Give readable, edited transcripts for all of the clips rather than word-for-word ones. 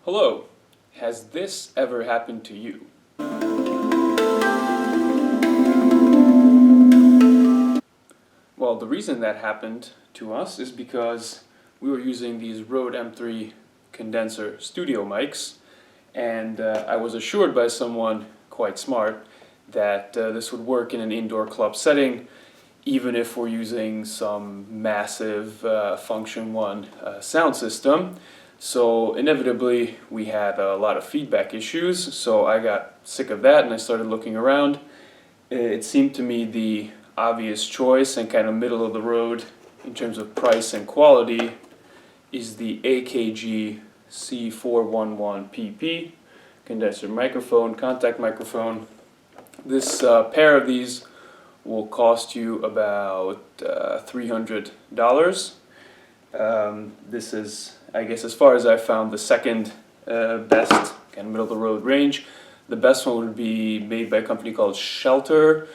Hello, has this ever happened to you? Well, the reason that happened to us is because we were using these Rode M3 condenser studio mics, and I was assured by someone quite smart that this would work in an indoor club setting, even if we're using some massive Function 1 sound system. So inevitably we had a lot of feedback issues, so I got sick of that and I started looking around. It seemed to me the obvious choice and kind of middle of the road in terms of price and quality is the AKG C411 PP condenser microphone, contact microphone. This pair of these will cost you about $300. This is, I guess, as far as I found, the second best kind of middle of the road range. The best one would be made by a company called Shelter,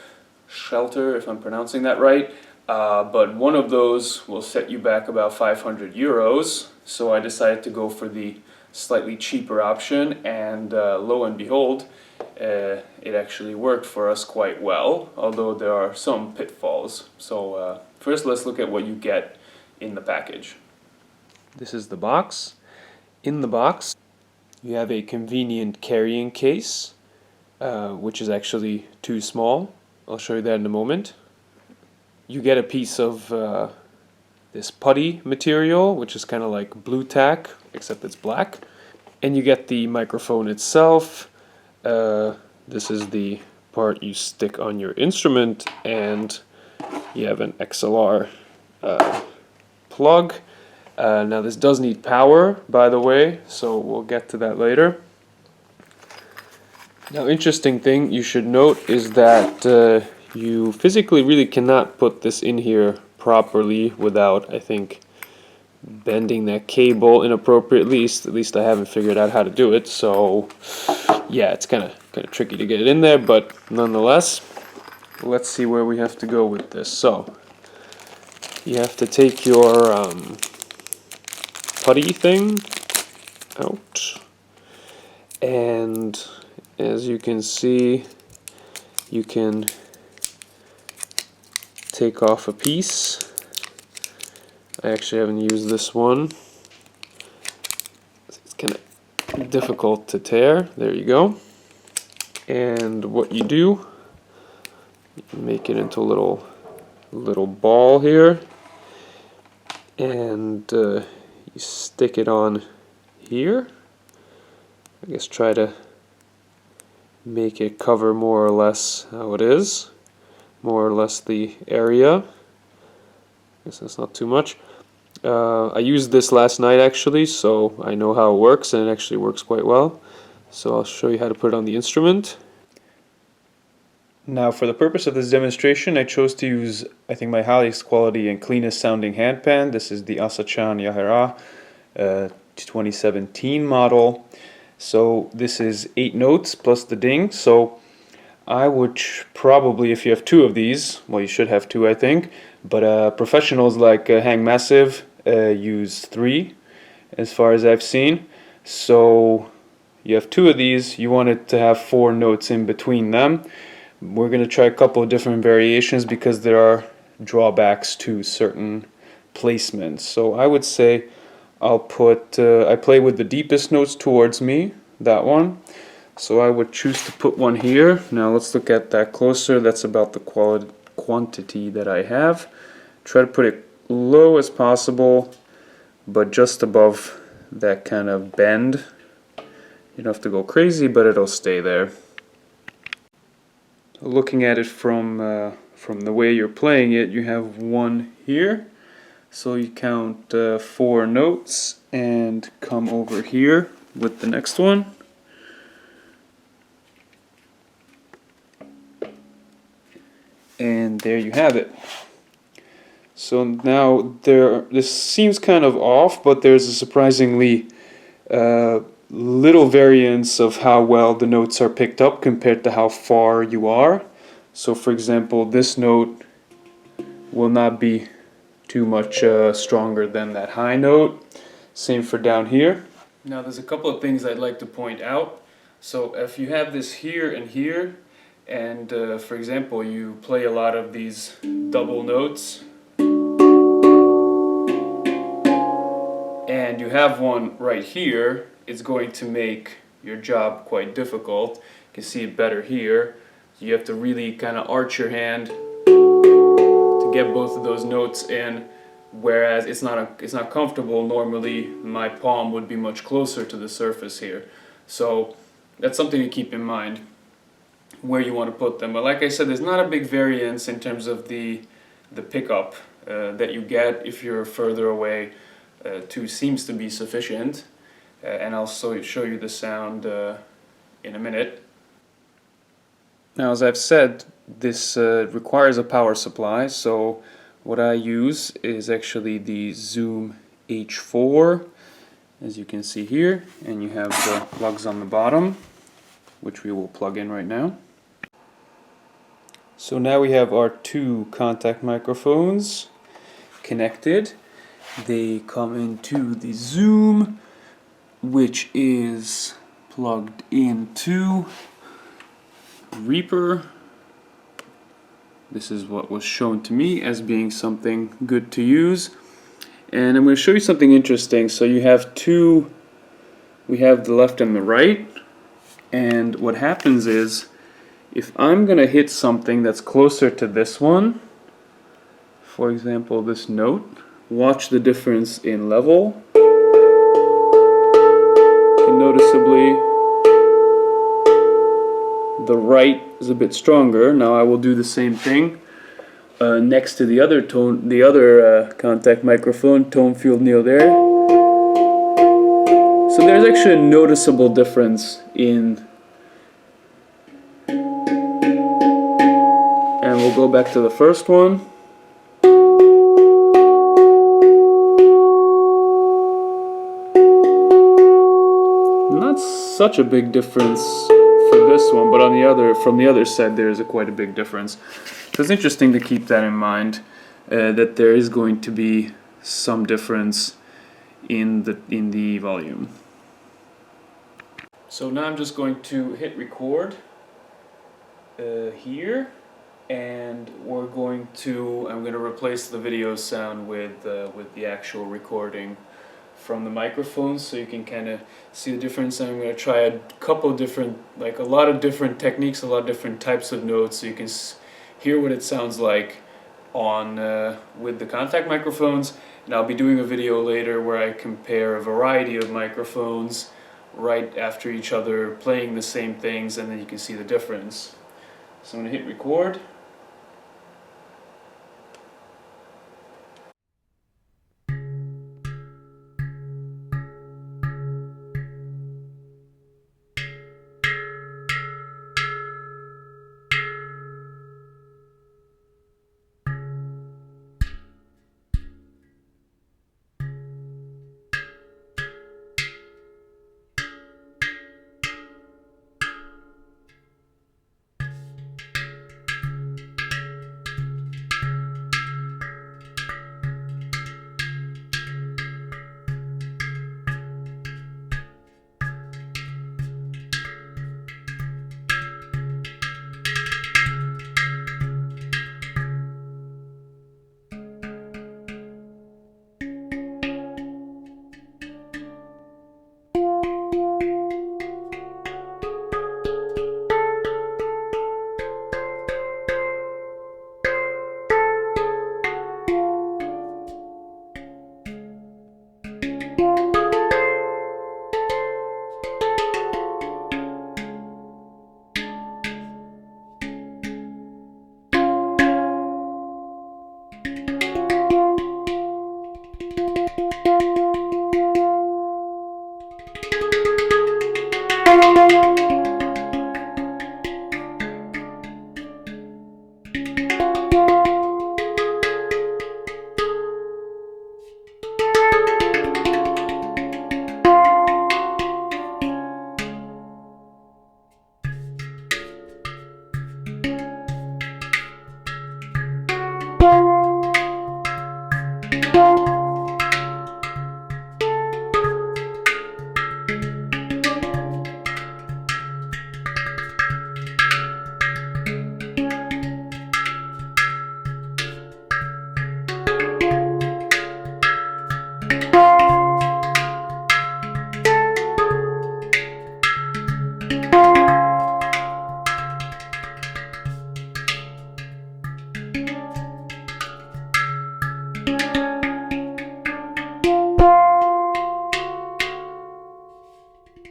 if I'm pronouncing that right. But one of those will set you back about 500 euros. So I decided to go for the slightly cheaper option, and lo and behold, it actually worked for us quite well, although there are some pitfalls. So first let's look at what you get in the package. This is the box. In the box you have a convenient carrying case, which is actually too small. I'll show you that in a moment. You get a piece of this putty material, which is kind of like blue tack, except it's black. And you get the microphone itself. This is the part you stick on your instrument, and you have an XLR plug. Now this does need power, by the way, so we'll get to that later. Now, interesting thing you should note is that you physically really cannot put this in here properly without, I think, bending that cable inappropriately. At least I haven't figured out how to do it, so yeah, it's kind of tricky to get it in there, but nonetheless, let's see where we have to go with this. So you have to take your putty thing out, and as you can see, you can take off a piece. I actually haven't used this one. It's kind of difficult to tear. There you go. And what you do, you make it into a little ball here, and you stick it on here. I guess try to make it cover more or less how it is, more or less the area. I guess that's not too much. I used this last night actually, so I know how it works, and it actually works quite well. So I'll show you how to put it on the instrument. Now, for the purpose of this demonstration, I chose to use, I think, my highest quality and cleanest sounding handpan. This is the Asachan Yahara 2017 model. So this is 8 notes plus the ding. So I would probably, if you have 2 of these, well, you should have 2, I think, but professionals like Hang Massive use 3, as far as I've seen. So you have 2 of these, you want it to have 4 notes in between them. We're going to try a couple of different variations because there are drawbacks to certain placements. So I would say I'll put, I play with the deepest notes towards me, that one. So I would choose to put one here. Now let's look at that closer. That's about the quantity that I have. Try to put it low as possible, but just above that kind of bend. You don't have to go crazy, but it'll stay there. Looking at it from the way you're playing it, you have 1 here. So you count 4 notes and come over here with the next one. And there you have it. So now this seems kind of off, but there's a surprisingly little variance of how well the notes are picked up compared to how far you are. So for example, this note will not be too much stronger than that high note. Same for down here. Now there's a couple of things I'd like to point out. So if you have this here and here, and for example you play a lot of these double notes, and you have one right here, it's going to make your job quite difficult. You can see it better here. You have to really kind of arch your hand to get both of those notes in, whereas it's not comfortable. Normally my palm would be much closer to the surface here. So that's something to keep in mind where you want to put them. But like I said, there's not a big variance in terms of the pickup that you get if you're further away. 2 seems to be sufficient, and I'll show you the sound in a minute. Now, as I've said, this requires a power supply, so what I use is actually the Zoom H4, as you can see here, and you have the plugs on the bottom, which we will plug in right now. So now we have our 2 contact microphones connected. They come into the Zoom, which is plugged into Reaper. This is what was shown to me as being something good to use. And I'm going to show you something interesting. So you have we have the left and the right. And what happens is, if I'm going to hit something that's closer to this one, for example this note, watch the difference in level. And noticeably the right is a bit stronger. Now I will do the same thing next to the other contact microphone, tone field near there. So there's actually a noticeable difference in. And we'll go back to the first one. Not such a big difference for this one, but from the other side there is quite a big difference. So it's interesting to keep that in mind, that there is going to be some difference in the volume. So now I'm just going to hit record here, and I'm going to replace the video sound with the actual recording from the microphones, so you can kind of see the difference. And I'm going to try a lot of different techniques, a lot of different types of notes, so you can hear what it sounds like on with the contact microphones. And I'll be doing a video later where I compare a variety of microphones right after each other, playing the same things, and then you can see the difference. So I'm going to hit record.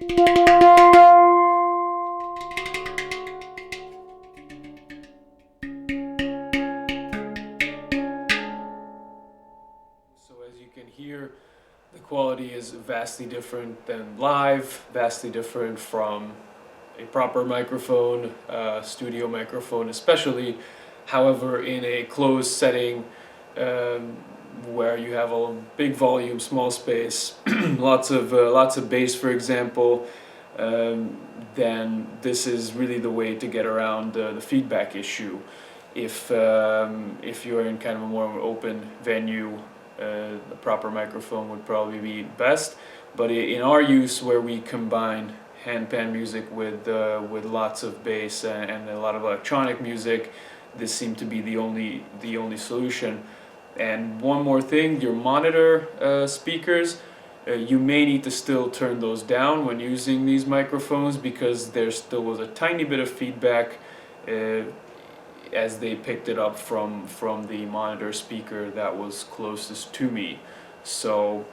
So as you can hear, the quality is vastly different than live, vastly different from a proper microphone, studio microphone especially. However, in a closed setting where you have a big volume, small space, lots of bass, for example, then this is really the way to get around the feedback issue. If you're in kind of a more open venue, the proper microphone would probably be best. But in our use, where we combine handpan music with lots of bass and a lot of electronic music, this seemed to be the only solution. And one more thing, your monitor speakers, you may need to still turn those down when using these microphones, because there still was a tiny bit of feedback as they picked it up from the monitor speaker that was closest to me. So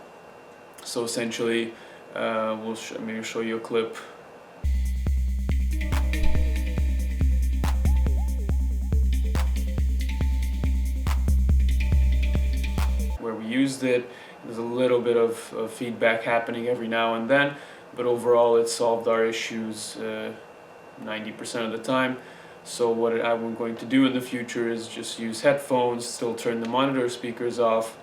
essentially, maybe show you a clip. Where we used it, there's a little bit of feedback happening every now and then, but overall it solved our issues 90% of the time. So what I'm going to do in the future is just use headphones, still turn the monitor speakers off,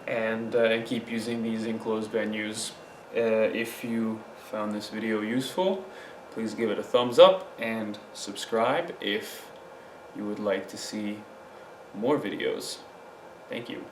and keep using these enclosed venues. If you found this video useful, please give it a thumbs up and subscribe if you would like to see more videos. Thank you.